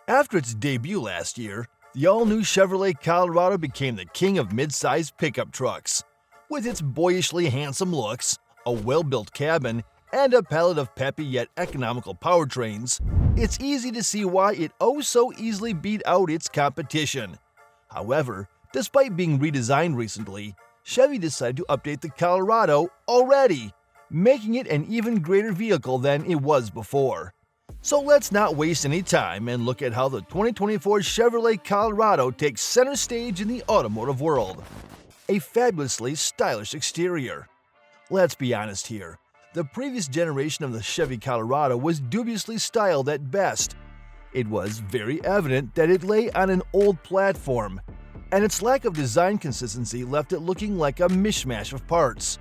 After its debut last year, the all-new Chevrolet Colorado became the king of mid-sized pickup trucks. With its boyishly handsome looks, a well-built cabin, and a palette of peppy yet economical powertrains, it's easy to see why it oh so easily beat out its competition. However, despite being redesigned recently, Chevy decided to update the Colorado already, making it an even greater vehicle than it was before. So let's not waste any time and look at how the 2024 Chevrolet Colorado takes center stage in the automotive world. A fabulously stylish exterior. Let's be honest here, the previous generation of the Chevy Colorado was dubiously styled at best. It was very evident that it lay on an old platform, and its lack of design consistency left it looking like a mishmash of parts.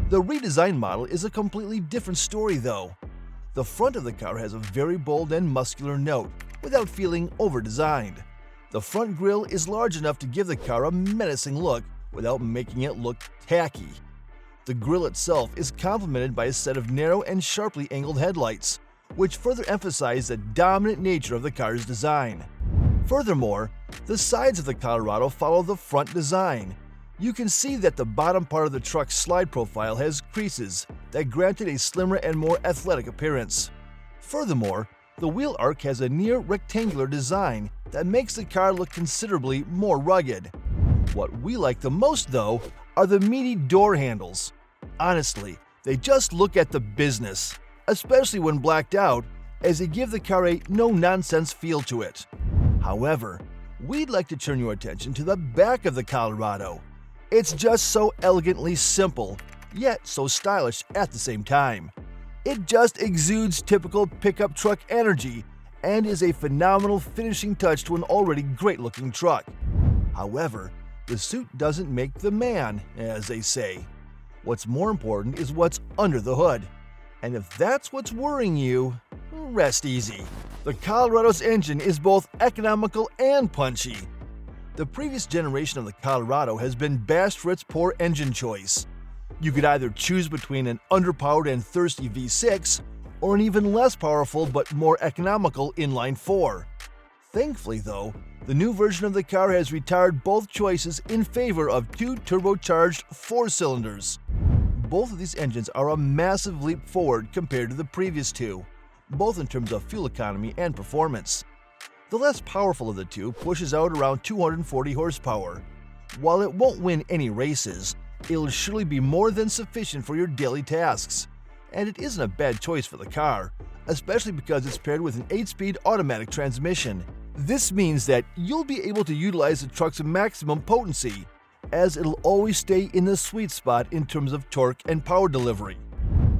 The redesigned model is a completely different story though. The front of the car has a very bold and muscular note, without feeling over-designed. The front grille is large enough to give the car a menacing look without making it look tacky. The grille itself is complemented by a set of narrow and sharply angled headlights, which further emphasize the dominant nature of the car's design. Furthermore, the sides of the Colorado follow the front design. You can see that the bottom part of the truck's slide profile has creases that grant it a slimmer and more athletic appearance. Furthermore, the wheel arch has a near rectangular design that makes the car look considerably more rugged. What we like the most, though, are the meaty door handles. Honestly, they just look at the business, especially when blacked out, as they give the car a no-nonsense feel to it. However, we'd like to turn your attention to the back of the Colorado. It's just so elegantly simple, yet so stylish at the same time. It just exudes typical pickup truck energy and is a phenomenal finishing touch to an already great-looking truck. However, the suit doesn't make the man, as they say. What's more important is what's under the hood. And if that's what's worrying you, rest easy. The Colorado's engine is both economical and punchy. The previous generation of the Colorado has been bashed for its poor engine choice. You could either choose between an underpowered and thirsty V6 or an even less powerful but more economical inline-4. Thankfully though, the new version of the car has retired both choices in favor of two turbocharged 4-cylinders. Both of these engines are a massive leap forward compared to the previous two, both in terms of fuel economy and performance. The less powerful of the two pushes out around 240 horsepower. While it won't win any races, it'll surely be more than sufficient for your daily tasks. And it isn't a bad choice for the car, especially because it's paired with an 8-speed automatic transmission. This means that you'll be able to utilize the truck's maximum potency, as it'll always stay in the sweet spot in terms of torque and power delivery.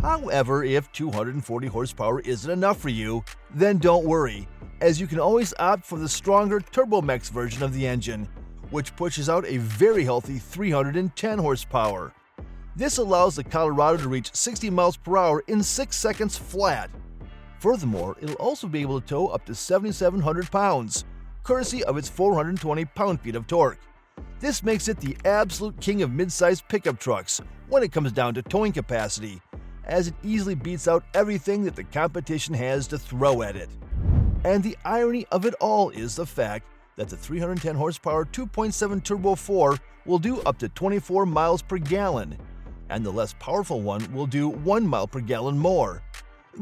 However, if 240 horsepower isn't enough for you, then don't worry, as you can always opt for the stronger TurboMax version of the engine, which pushes out a very healthy 310 horsepower. This allows the Colorado to reach 60 miles per hour in 6 seconds flat. Furthermore, it'll also be able to tow up to 7,700 pounds, courtesy of its 420 pound-feet of torque. This makes it the absolute king of mid-sized pickup trucks when it comes down to towing capacity, as it easily beats out everything that the competition has to throw at it. And the irony of it all is the fact that the 310 horsepower 2.7 Turbo 4 will do up to 24 miles per gallon, and the less powerful one will do 1 mile per gallon more.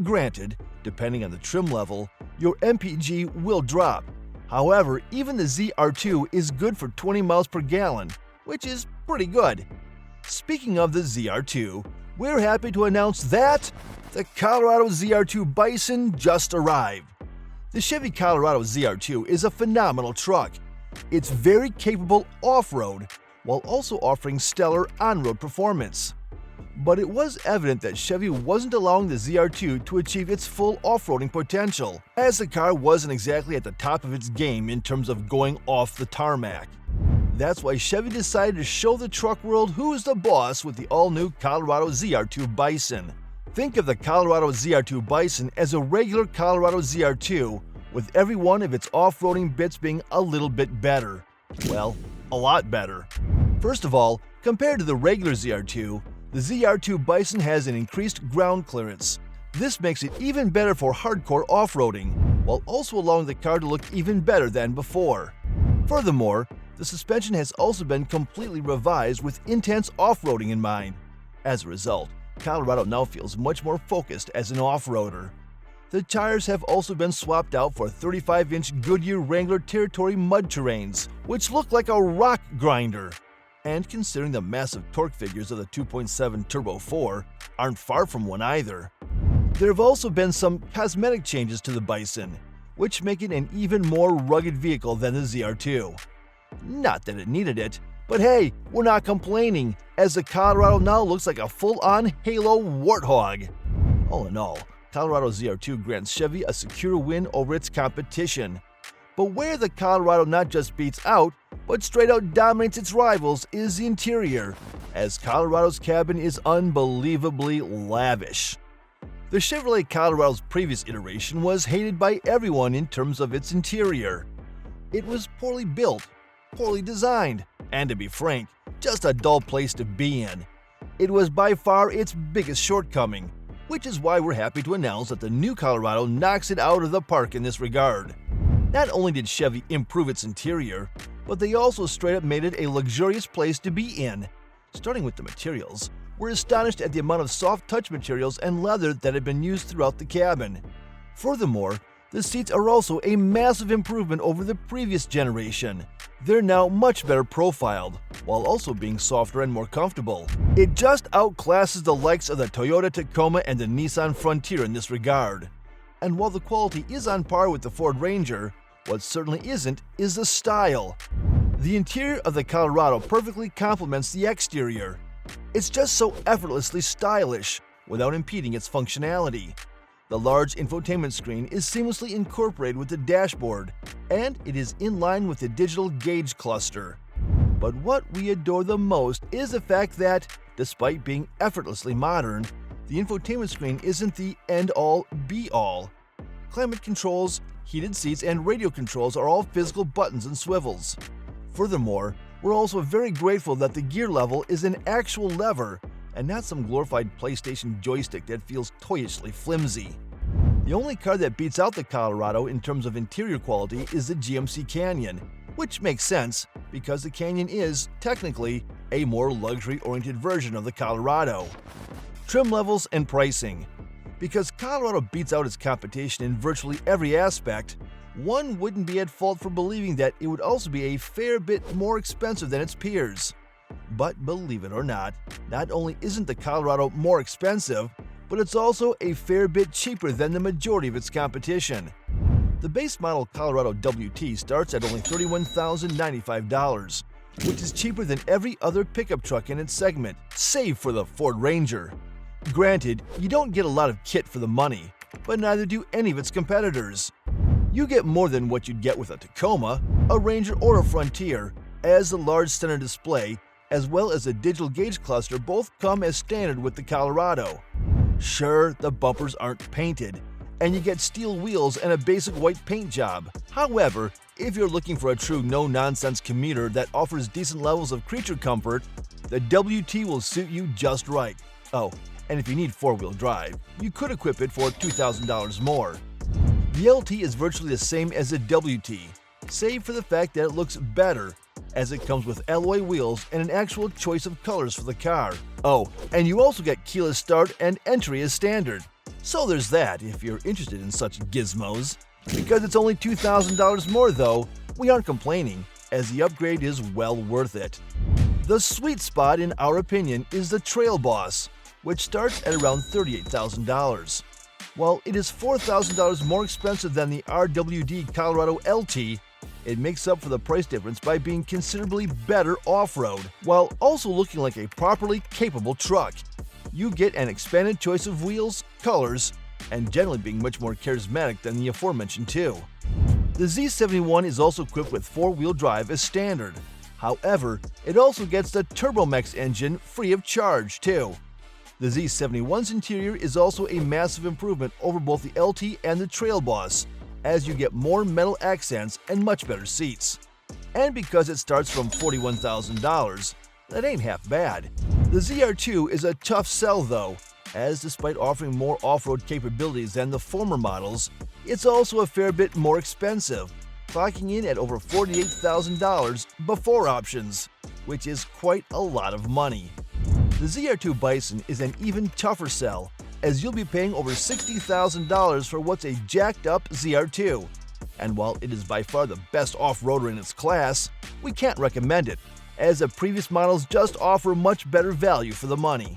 Granted, depending on the trim level, your MPG will drop. However, even the ZR2 is good for 20 miles per gallon, which is pretty good. Speaking of the ZR2, we're happy to announce that the Colorado ZR2 Bison just arrived. The Chevy Colorado ZR2 is a phenomenal truck. It's very capable off-road, while also offering stellar on-road performance. But it was evident that Chevy wasn't allowing the ZR2 to achieve its full off-roading potential, as the car wasn't exactly at the top of its game in terms of going off the tarmac. That's why Chevy decided to show the truck world who's the boss with the all-new Colorado ZR2 Bison. Think of the Colorado ZR2 Bison as a regular Colorado ZR2, with every one of its off-roading bits being a little bit better. Well, a lot better. First of all, compared to the regular ZR2, the ZR2 Bison has an increased ground clearance. This makes it even better for hardcore off-roading, while also allowing the car to look even better than before. Furthermore, the suspension has also been completely revised with intense off-roading in mind. As a result, Colorado now feels much more focused as an off-roader. The tires have also been swapped out for 35-inch Goodyear Wrangler Territory mud terrains, which look like a rock grinder. And considering the massive torque figures of the 2.7 Turbo 4 aren't far from one either. There have also been some cosmetic changes to the Bison, which make it an even more rugged vehicle than the ZR2. Not that it needed it, but hey, we're not complaining, as the Colorado now looks like a full-on Halo warthog. All in all, Colorado ZR2 grants Chevy a secure win over its competition. But where the Colorado not just beats out, but straight out dominates its rivals is the interior, as Colorado's cabin is unbelievably lavish. The Chevrolet Colorado's previous iteration was hated by everyone in terms of its interior. It was poorly built, poorly designed, and to be frank, just a dull place to be in. It was by far its biggest shortcoming, which is why we're happy to announce that the new Colorado knocks it out of the park in this regard. Not only did Chevy improve its interior, but they also straight up made it a luxurious place to be in. Starting with the materials, we're astonished at the amount of soft touch materials and leather that have been used throughout the cabin. Furthermore, the seats are also a massive improvement over the previous generation. They're now much better profiled, while also being softer and more comfortable. It just outclasses the likes of the Toyota Tacoma and the Nissan Frontier in this regard. And while the quality is on par with the Ford Ranger, what certainly isn't is the style. The interior of the Colorado perfectly complements the exterior. It's just so effortlessly stylish, without impeding its functionality. The large infotainment screen is seamlessly incorporated with the dashboard, and it is in line with the digital gauge cluster. But what we adore the most is the fact that, despite being effortlessly modern, the infotainment screen isn't the end-all, be-all. Climate controls, heated seats, and radio controls are all physical buttons and swivels. Furthermore, we're also very grateful that the gear level is an actual lever and not some glorified PlayStation joystick that feels toyishly flimsy. The only car that beats out the Colorado in terms of interior quality is the GMC Canyon, which makes sense because the Canyon is, technically, a more luxury-oriented version of the Colorado. Trim levels and pricing. Because Colorado beats out its competition in virtually every aspect, one wouldn't be at fault for believing that it would also be a fair bit more expensive than its peers. But believe it or not only isn't the Colorado more expensive, but it's also a fair bit cheaper than the majority of its competition. The base model Colorado WT starts at only $31,095, which is cheaper than every other pickup truck in its segment, save for the Ford Ranger. Granted, you don't get a lot of kit for the money, but neither do any of its competitors. You get more than what you'd get with a Tacoma, a Ranger, or a Frontier, as the large center display, as well as the digital gauge cluster both come as standard with the Colorado. Sure, the bumpers aren't painted, and you get steel wheels and a basic white paint job. However, if you're looking for a true no-nonsense commuter that offers decent levels of creature comfort, the WT will suit you just right. Oh, and if you need four-wheel drive, you could equip it for $2,000 more. The LT is virtually the same as the WT, save for the fact that it looks better, as it comes with alloy wheels and an actual choice of colors for the car. Oh, and you also get keyless start and entry as standard. So there's that if you're interested in such gizmos. Because it's only $2,000 more though, we aren't complaining, as the upgrade is well worth it. The sweet spot in our opinion is the Trail Boss, which starts at around $38,000. While it is $4,000 more expensive than the RWD Colorado LT, it makes up for the price difference by being considerably better off-road, while also looking like a properly capable truck. You get an expanded choice of wheels, colors, and generally being much more charismatic than the aforementioned two. The Z71 is also equipped with four-wheel drive as standard. However, it also gets the TurboMax engine free of charge too. The Z71's interior is also a massive improvement over both the LT and the Trail Boss, as you get more metal accents and much better seats. And because it starts from $41,000, that ain't half bad. The ZR2 is a tough sell though, as despite offering more off-road capabilities than the former models, it's also a fair bit more expensive, clocking in at over $48,000 before options, which is quite a lot of money. The ZR2 Bison is an even tougher sell, as you'll be paying over $60,000 for what's a jacked-up ZR2. And while it is by far the best off-roader in its class, we can't recommend it, as the previous models just offer much better value for the money.